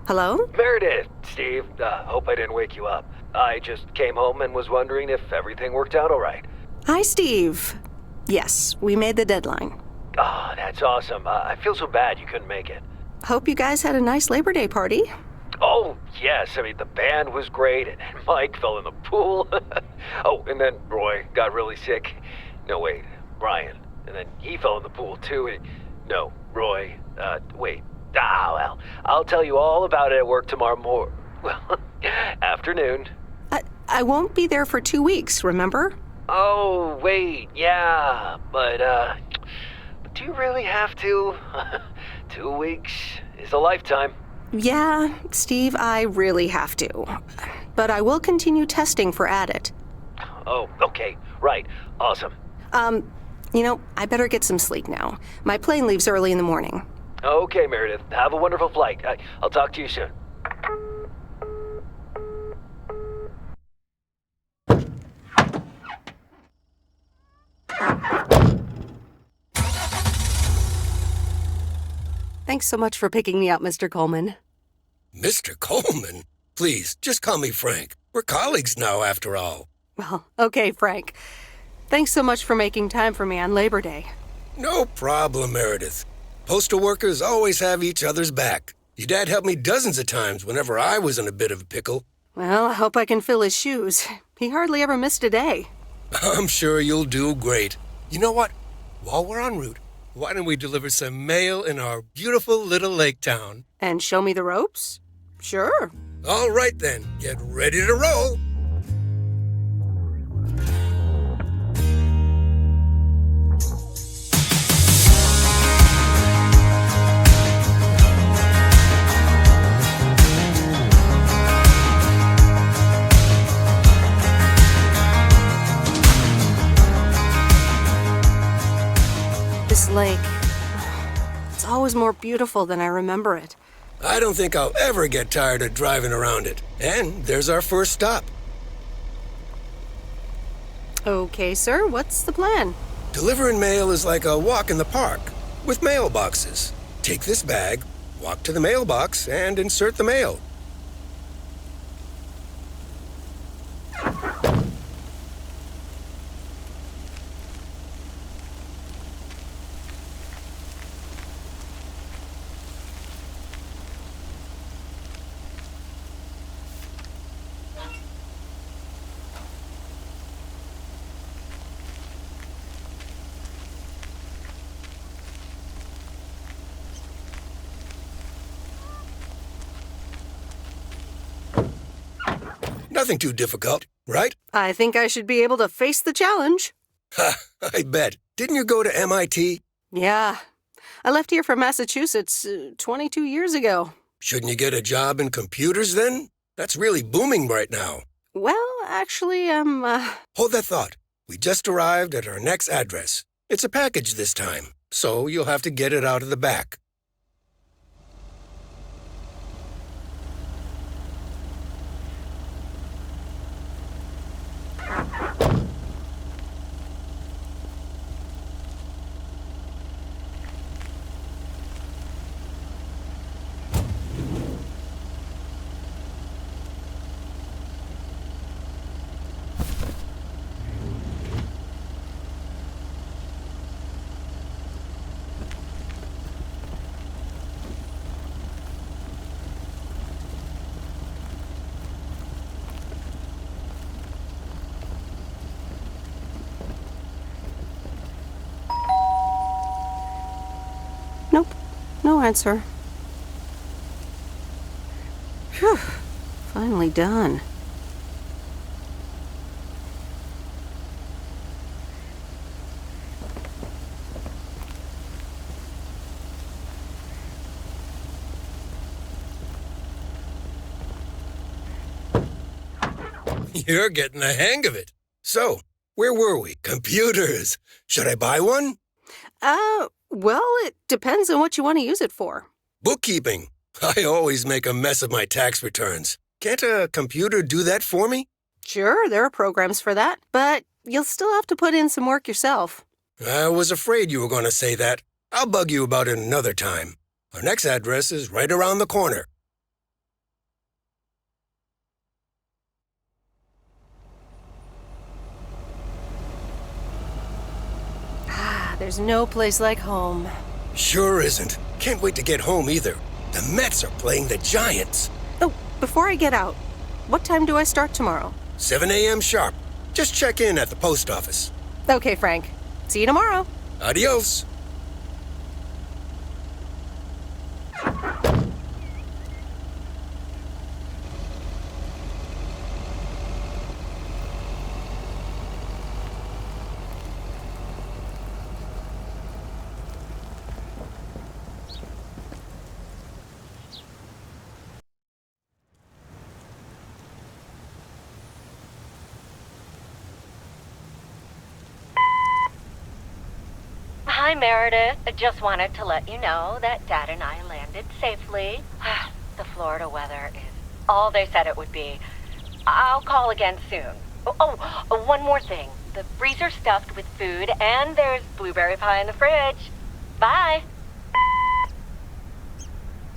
Hello? Meredith, Steve. Hope I didn't wake you up. I just came home and was wondering if everything worked out all right. Hi, Steve. Yes, we made the deadline. Ah, that's awesome. I feel so bad you couldn't make it. Hope you guys had a nice Labor Day party. Oh, yes. I mean, the band was great, and Mike fell in the pool. Oh, and then Roy got really sick. No, wait, Brian. And then he fell in the pool, too. No, Roy. Wait. Well, I'll tell you all about it at work tomorrow afternoon. I won't be there for 2 weeks, remember? Oh, wait, yeah, but do you really have to? 2 weeks is a lifetime. Yeah, Steve, I really have to. But I will continue testing for Addit. Oh, okay, right, awesome. I better get some sleep now. My plane leaves early in the morning. Okay, Meredith, have a wonderful flight. I'll talk to you soon. Thanks so much for picking me up, Mr. Coleman. Mr. Coleman? Please, just call me Frank. We're colleagues now, after all. Well, okay, Frank. Thanks so much for making time for me on Labor Day. No problem, Meredith. Postal workers always have each other's back. Your dad helped me dozens of times whenever I was in a bit of a pickle. Well, I hope I can fill his shoes. He hardly ever missed a day. I'm sure you'll do great. You know what? While we're en route, why don't we deliver some mail in our beautiful little lake town? And show me the ropes? Sure. All right then, get ready to roll. This lake, it's always more beautiful than I remember it. I don't think I'll ever get tired of driving around it. And there's our first stop. Okay, sir, what's the plan? Delivering mail is like a walk in the park, with mailboxes. Take this bag, walk to the mailbox, and insert the mail. Nothing too difficult, right? I think I should be able to face the challenge. Ha, I bet. Didn't you go to MIT? Yeah. I left here from Massachusetts 22 years ago. Shouldn't you get a job in computers then? That's really booming right now. Well, actually, Hold that thought. We just arrived at our next address. It's a package this time, so you'll have to get it out of the back. nope, no answer. Phew, finally done. You're getting the hang of it. So, where were we? Computers. Should I buy one? Well, it depends on what you want to use it for. Bookkeeping. I always make a mess of my tax returns. Can't a computer do that for me? Sure, there are programs for that, but you'll still have to put in some work yourself. I was afraid you were going to say that. I'll bug you about it another time. Our next address is right around the corner. There's no place like home. Sure isn't. Can't wait to get home either. The Mets are playing the Giants. Oh, before I get out, what time do I start tomorrow? 7 a.m. sharp. Just check in at the post office. Okay, Frank. See you tomorrow. Adios. Hi, Meredith. I just wanted to let you know that Dad and I landed safely. The Florida weather is all they said it would be. I'll call again soon. One more thing. The freezer's stuffed with food, and there's blueberry pie in the fridge. Bye.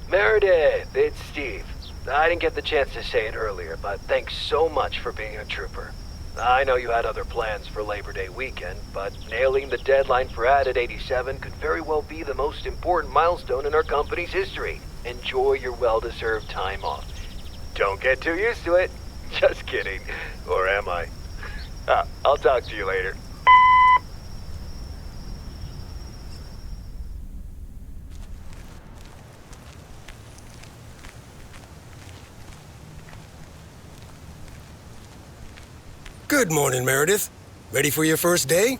Meredith, it's Steve. I didn't get the chance to say it earlier, but thanks so much for being a trooper. I know you had other plans for Labor Day weekend, but nailing the deadline for Added 87 could very well be the most important milestone in our company's history. Enjoy your well-deserved time off. Don't get too used to it. Just kidding. Or am I? I'll talk to you later. Good morning, Meredith. Ready for your first day?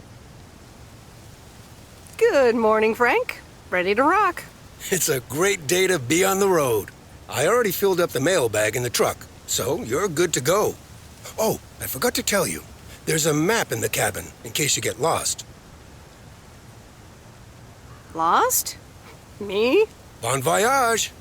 Good morning, Frank. Ready to rock. It's a great day to be on the road. I already filled up the mailbag in the truck, so you're good to go. Oh, I forgot to tell you. There's a map in the cabin, in case you get lost. Lost? Me? Bon voyage!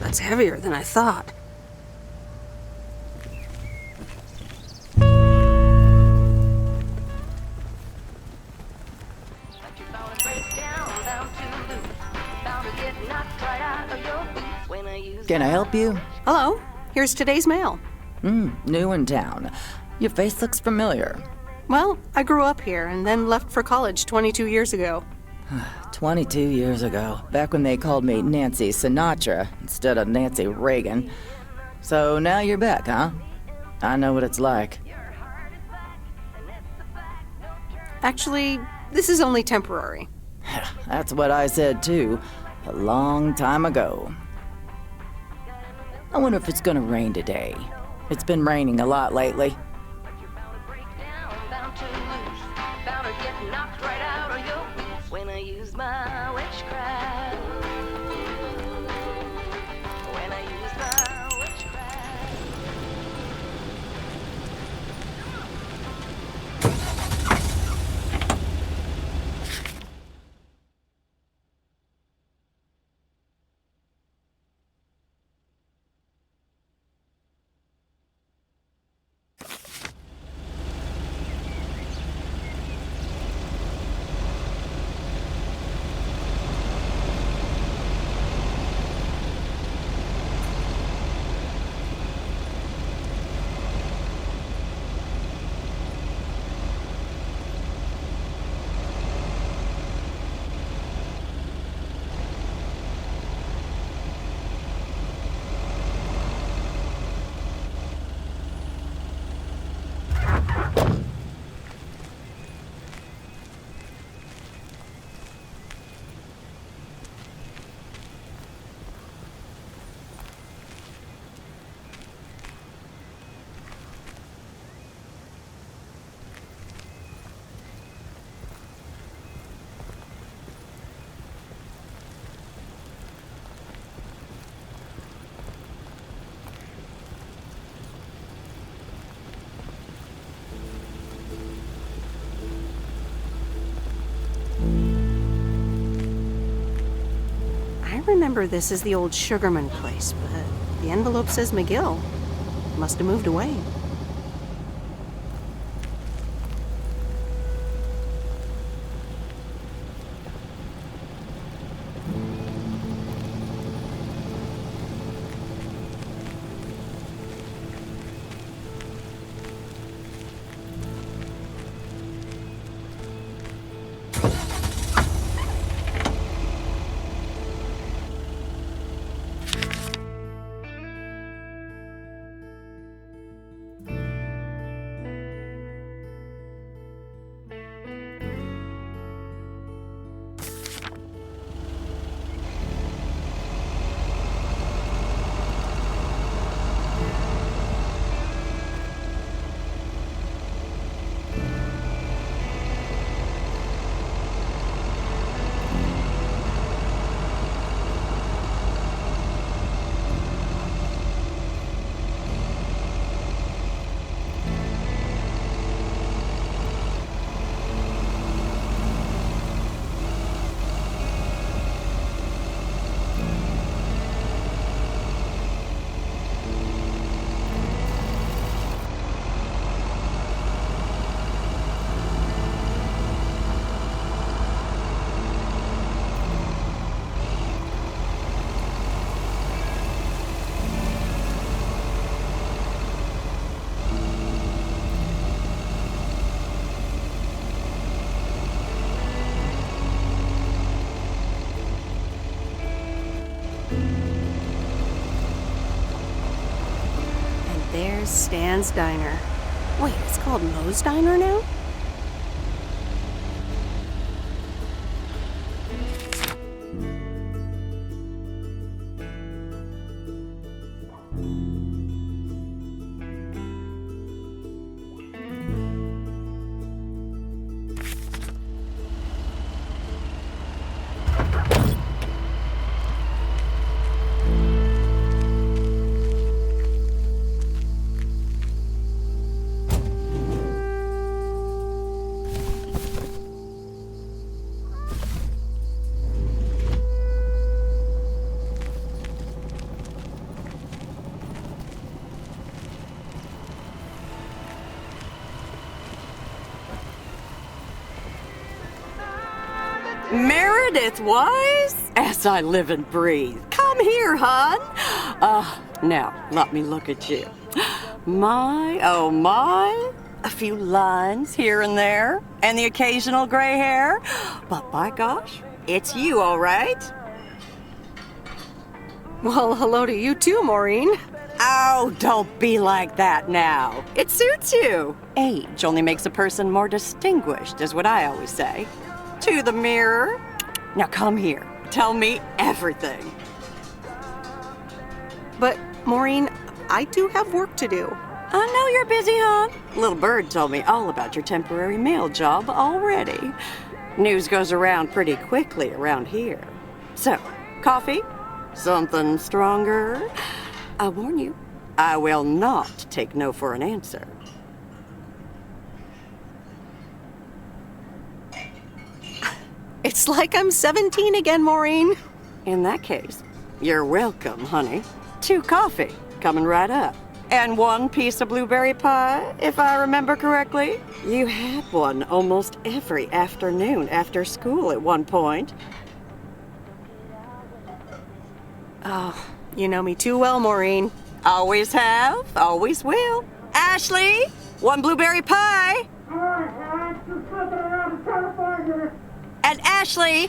That's heavier than I thought. Can I help you? Hello, here's today's mail. New in town. Your face looks familiar. Well, I grew up here and then left for college 22 years ago. 22 years ago, back when they called me Nancy Sinatra instead of Nancy Reagan. So now you're back, huh? I know what it's like. Actually, this is only temporary. That's what I said too, a long time ago. I wonder if it's gonna rain today. It's been raining a lot lately. When I use my witchcraft. When I use my witchcraft. remember this as the old Sugarman place, but the envelope says McGill. Must have moved away. There's Stan's Diner. Wait, it's called Moe's Diner now? Meredith Wise? As I live and breathe. Come here, hon. Now, let me look at you. My, oh my. A few lines here and there, and the occasional gray hair. But by gosh, it's you, all right? Well, hello to you too, Maureen. Oh, don't be like that now. It suits you. Age only makes a person more distinguished, is what I always say. To the mirror. Now come here. Tell me everything. But, Maureen, I do have work to do. I know you're busy, hon. Little Bird told me all about your temporary mail job already. News goes around pretty quickly around here. So, coffee? Something stronger? I warn you, I will not take no for an answer. It's like I'm 17 again, Maureen. In that case, you're welcome, honey. 2 coffee, coming right up. And 1 piece of blueberry pie, if I remember correctly. You had one almost every afternoon after school at one point. Oh, you know me too well, Maureen. Always have, always will. Ashley, 1 blueberry pie. And Ashley,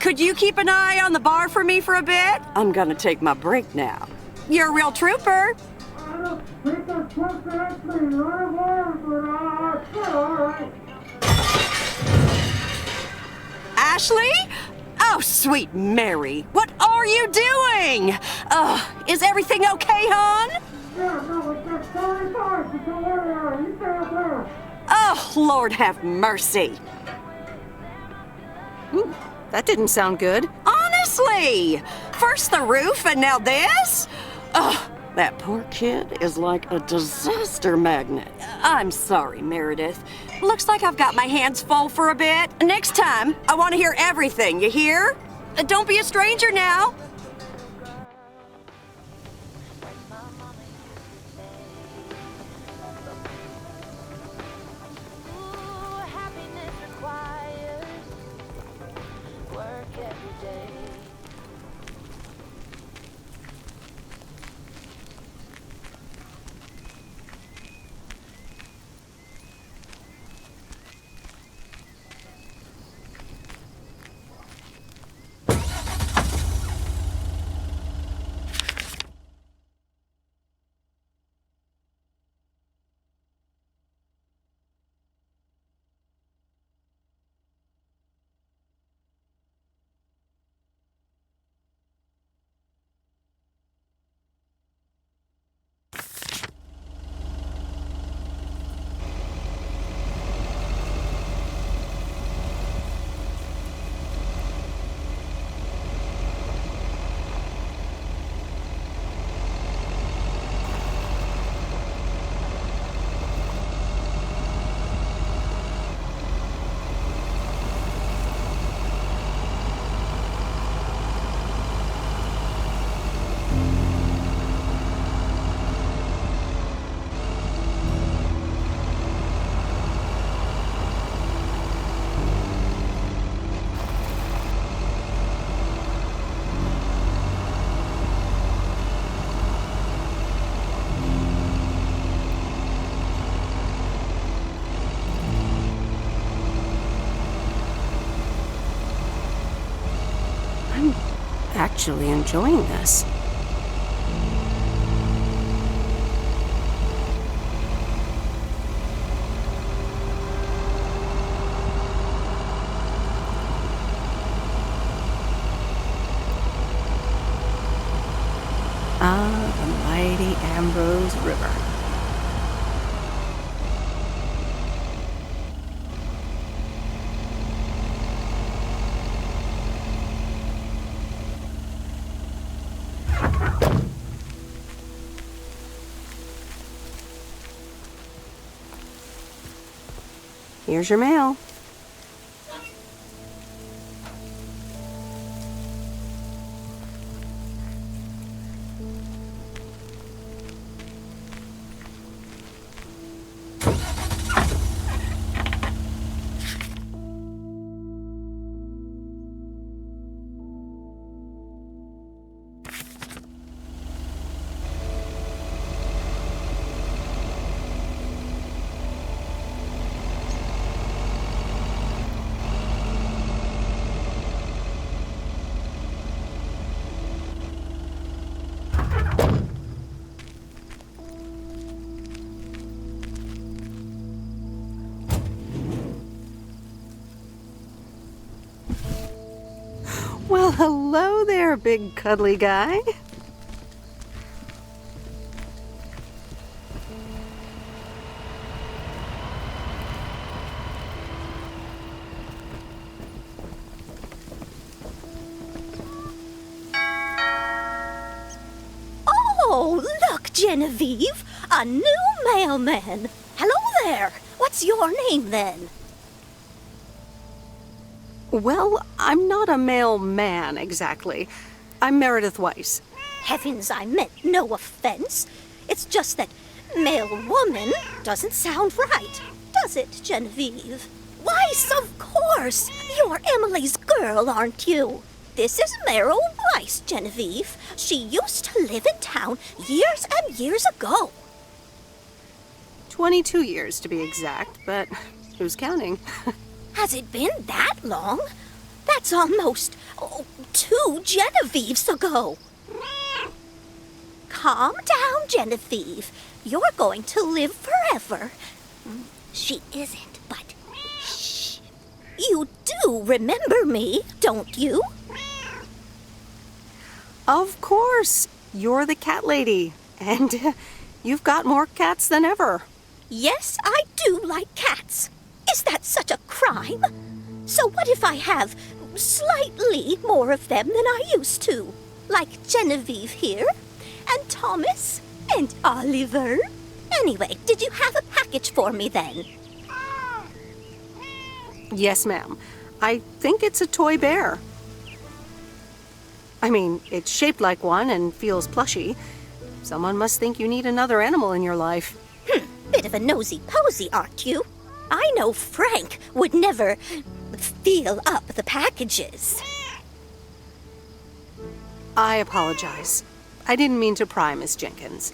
could you keep an eye on the bar for me for a bit? I'm gonna take my break now. You're a real trooper. Ashley? Oh, sweet Mary, what are you doing? Is everything okay, hon? Oh, Lord have mercy. Ooh, that didn't sound good. Honestly! First the roof and now this? Ugh, that poor kid is like a disaster magnet. I'm sorry, Meredith. Looks like I've got my hands full for a bit. Next time, I want to hear everything, you hear? Don't be a stranger now. Actually enjoying this. Ah, the mighty Ambrose River. Here's your mail. Well, hello there, big cuddly guy. Oh, look, Genevieve, a new mailman. Hello there. What's your name then? Well, I'm not a mailman exactly. I'm Meredit Waiss. Heavens, I meant no offense. It's just that mailwoman doesn't sound right, does it, Genevieve? Weiss, of course. You're Emily's girl, aren't you? This is Meryl Weiss, Genevieve. She used to live in town years and years ago. 22 years to be exact, but who's counting? Has it been that long? That's almost 2 Genevieves ago. Calm down, Genevieve. You're going to live forever. She isn't, but shh. You do remember me, don't you? Of course. You're the cat lady. And you've got more cats than ever. Yes, I do like cats. Is that such a crime? So what if I have slightly more of them than I used to? Like Genevieve here, and Thomas, and Oliver. Anyway, did you have a package for me then? Yes, ma'am. I think it's a toy bear. I mean, it's shaped like one and feels plushy. Someone must think you need another animal in your life. Bit of a nosy-posy, aren't you? I know Frank would never feel up the packages. I apologize. I didn't mean to pry, Miss Jenkins.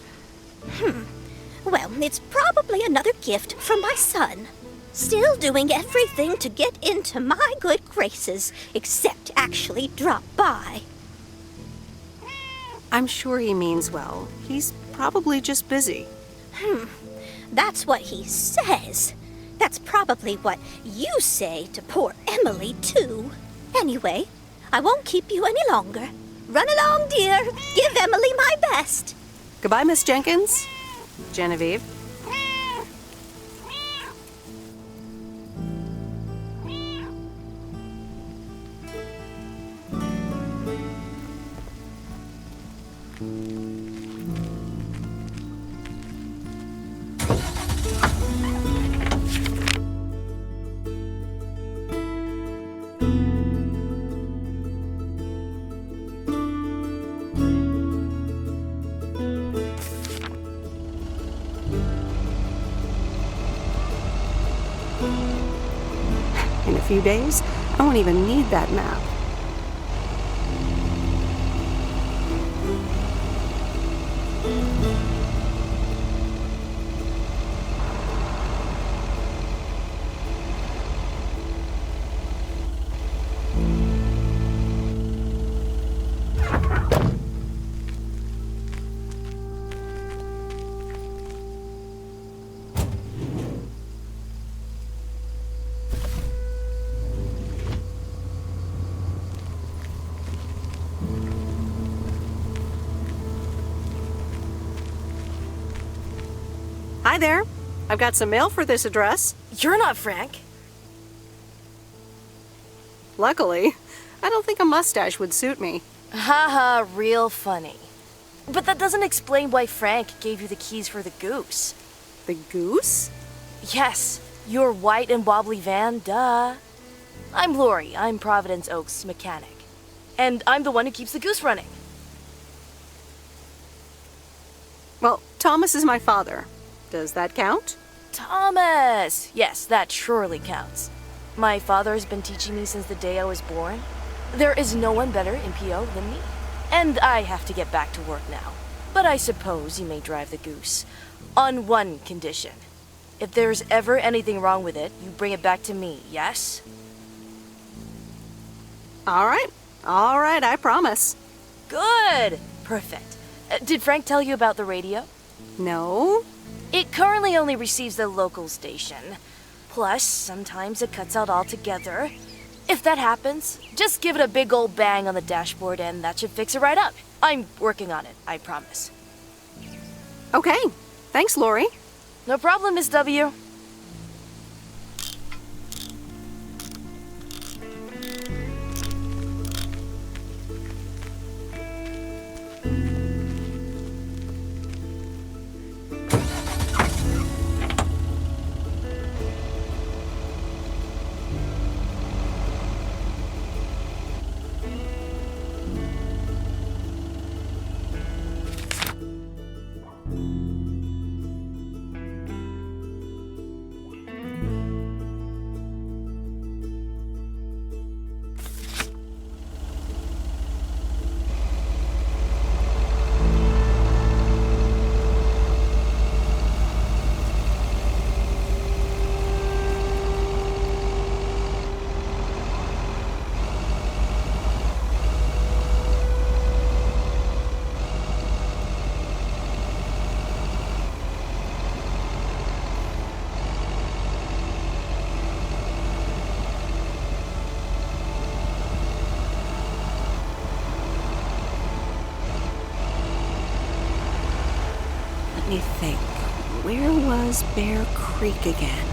Well, it's probably another gift from my son. Still doing everything to get into my good graces, except actually drop by. I'm sure he means well. He's probably just busy. That's what he says. That's probably what you say to poor Emily, too. Anyway, I won't keep you any longer. Run along, dear. Give Emily my best. Goodbye, Miss Jenkins. Genevieve. In a few days, I won't even need that map. Hi there. I've got some mail for this address. You're not Frank. Luckily, I don't think a mustache would suit me. Haha, real funny. But that doesn't explain why Frank gave you the keys for the goose. The goose? Yes, your white and wobbly van, duh. I'm Lori, I'm Providence Oaks' mechanic. And I'm the one who keeps the goose running. Well, Thomas is my father. Does that count? Thomas! Yes, that surely counts. My father has been teaching me since the day I was born. There is no one better in PO than me. And I have to get back to work now. But I suppose you may drive the goose. On one condition. If there's ever anything wrong with it, you bring it back to me, yes? All right, I promise. Good! Perfect. Did Frank tell you about the radio? No? It currently only receives the local station. Plus, sometimes it cuts out altogether. If that happens, just give it a big old bang on the dashboard and that should fix it right up. I'm working on it, I promise. Okay, thanks, Lori. No problem, Miss W. Let me think. Where was Bear Creek again?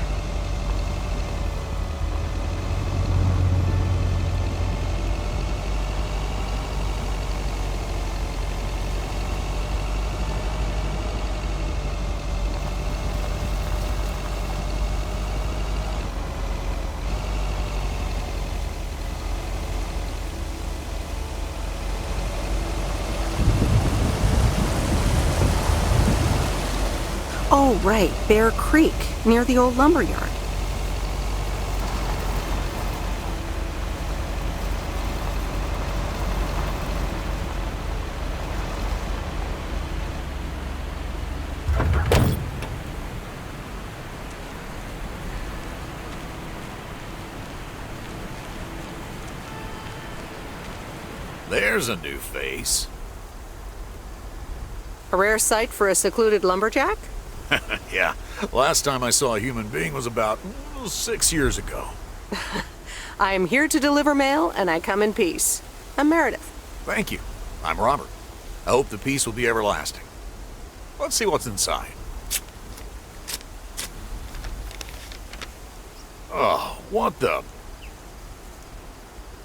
Oh, right, Bear Creek, near the old lumberyard. There's a new face. A rare sight for a secluded lumberjack? Yeah, last time I saw a human being was about 6 years ago. I am here to deliver mail, and I come in peace. I'm Meredith. Thank you. I'm Robert. I hope the peace will be everlasting. Let's see what's inside. Oh, what the...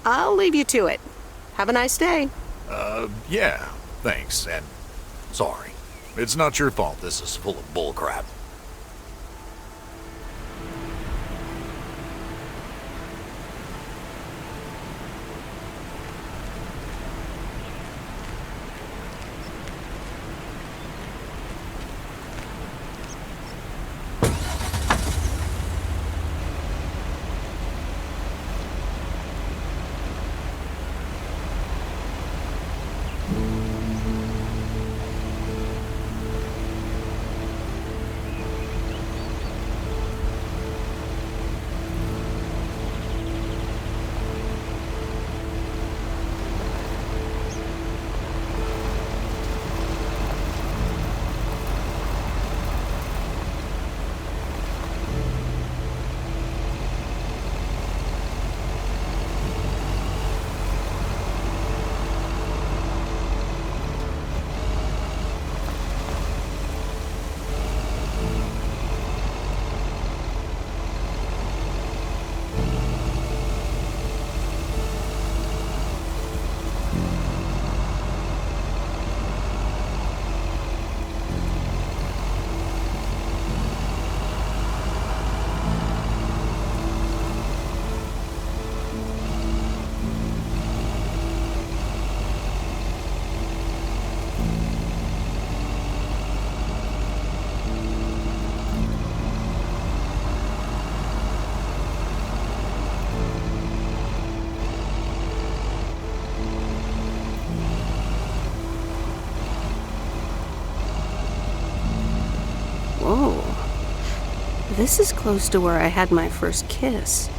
I'll leave you to it. Have a nice day. Yeah, thanks, and sorry. It's not your fault this is full of bullcrap. Whoa. This is close to where I had my first kiss.